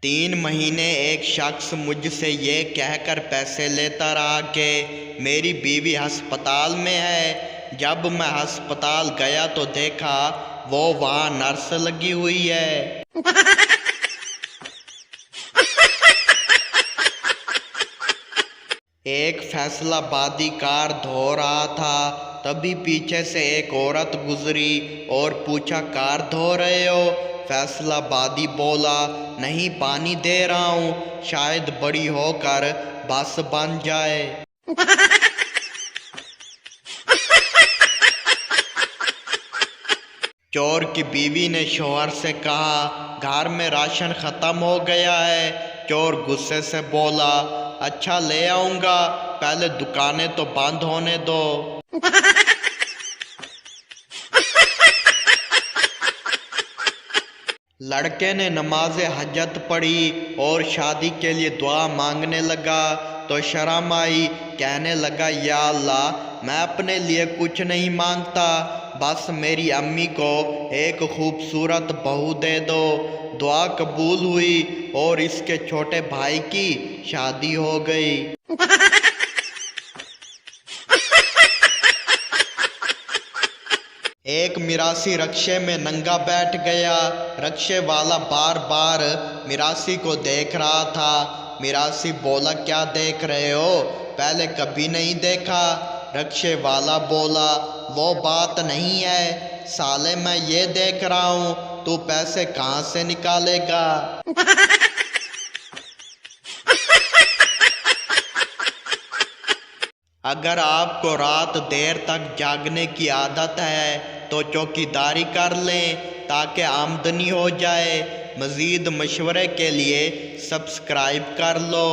3 مہینے ایک شخص مجھ سے یہ کہہ کر پیسے لیتا رہا کہ میری بیوی ہسپتال میں ہے۔ جب میں ہسپتال گیا تو دیکھا وہ وہاں نرس لگی ہوئی ہے۔ ایک فیصل آبادی کار دھو رہا تھا، تبھی پیچھے سے ایک عورت گزری اور پوچھا کار دھو رہے ہو؟ فیصل آبادی بولا نہیں، پانی دے رہا ہوں، شاید بڑی ہو کر بس بن جائے۔ چور کی بیوی نے شوہر سے کہا گھر میں راشن ختم ہو گیا ہے۔ چور غصے سے بولا اچھا لے آؤں گا، پہلے دکانیں تو بند ہونے دو۔ لڑکے نے نماز حجت پڑھی اور شادی کے لیے دعا مانگنے لگا تو شرم آئی، کہنے لگا یا اللہ میں اپنے لیے کچھ نہیں مانگتا، بس میری امی کو ایک خوبصورت بہو دے دو۔ دعا قبول ہوئی اور اس کے چھوٹے بھائی کی شادی ہو گئی۔ ایک میراثی رکشے میں ننگا بیٹھ گیا۔ رکشے والا بار بار میراثی کو دیکھ رہا تھا۔ میراثی بولا کیا دیکھ رہے ہو؟ پہلے کبھی نہیں دیکھا۔ رکشے والا بولا وہ بات نہیں ہے سالے، میں یہ دیکھ رہا ہوں تو پیسے کہاں سے نکالے گا؟ اگر آپ کو رات دیر تک جاگنے کی عادت ہے تو چوکیداری کر لیں تاکہ آمدنی ہو جائے۔ مزید مشورے کے لیے سبسکرائب کر لو۔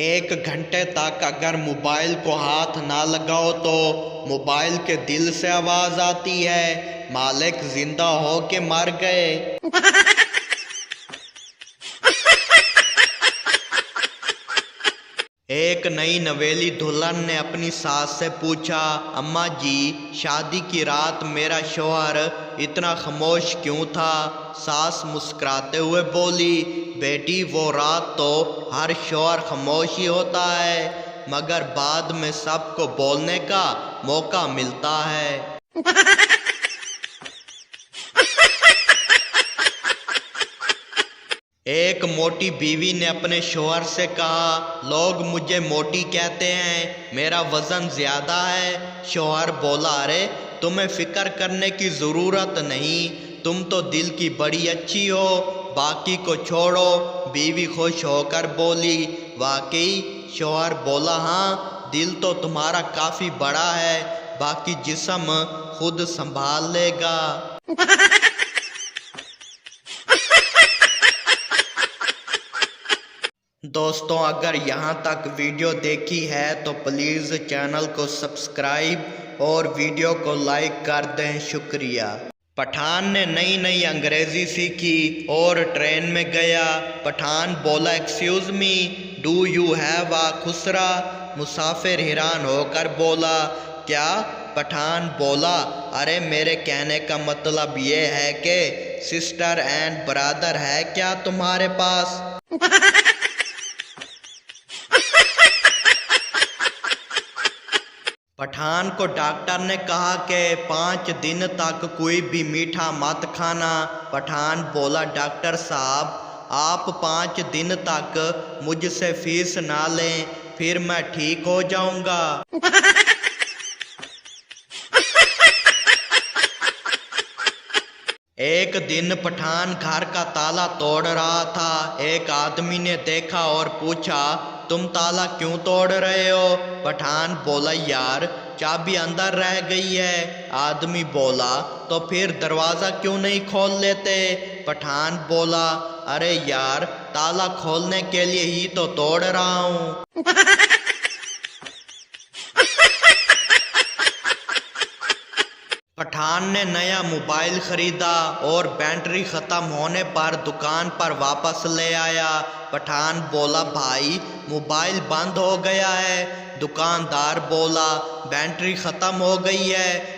ایک گھنٹے تک اگر موبائل کو ہاتھ نہ لگاؤ تو موبائل کے دل سے آواز آتی ہے مالک زندہ ہو کے مر گئے۔ ایک نئی نویلی دلہن نے اپنی ساس سے پوچھا اماں جی شادی کی رات میرا شوہر اتنا خاموش کیوں تھا؟ ساس مسکراتے ہوئے بولی بیٹی وہ رات تو ہر شوہر خاموش ہی ہوتا ہے، مگر بعد میں سب کو بولنے کا موقع ملتا ہے۔ ایک موٹی بیوی نے اپنے شوہر سے کہا لوگ مجھے موٹی کہتے ہیں، میرا وزن زیادہ ہے۔ شوہر بولا ارے تمہیں فکر کرنے کی ضرورت نہیں، تم تو دل کی بڑی اچھی ہو، باقی کو چھوڑو۔ بیوی خوش ہو کر بولی واقعی؟ شوہر بولا ہاں، دل تو تمہارا کافی بڑا ہے، باقی جسم خود سنبھال لے گا۔ دوستوں اگر یہاں تک ویڈیو دیکھی ہے تو پلیز چینل کو سبسکرائب اور ویڈیو کو لائک کر دیں، شکریہ۔ پٹھان نے نئی نئی انگریزی سیکھی اور ٹرین میں گیا۔ پٹھان بولا excuse me do you have a خسرا؟ مسافر حیران ہو کر بولا کیا؟ پٹھان بولا ارے میرے کہنے کا مطلب یہ ہے کہ سسٹر اینڈ برادر ہے کیا تمہارے پاس؟ پٹھان کو ڈاکٹر نے کہا کہ 5 دن تک کوئی بھی میٹھا مت کھانا۔ پٹھان بولا ڈاکٹر صاحب آپ 5 دن تک مجھ سے فیس نہ لیں، پھر میں ٹھیک ہو جاؤں گا۔ ایک دن پٹھان گھر کا تالا توڑ رہا تھا۔ ایک آدمی نے دیکھا اور پوچھا تم تالا کیوں توڑ رہے ہو؟ پٹھان بولا یار چابی اندر رہ گئی ہے۔ آدمی بولا تو پھر دروازہ کیوں نہیں کھول لیتے؟ پٹھان بولا ارے یار تالا کھولنے کے لیے ہی تو توڑ رہا ہوں۔ پٹھان نے نیا موبائل خریدا اور بیٹری ختم ہونے پر دکان پر واپس لے آیا۔ پٹھان بولا بھائی موبائل بند ہو گیا ہے۔ دکاندار بولا بیٹری ختم ہو گئی ہے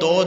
2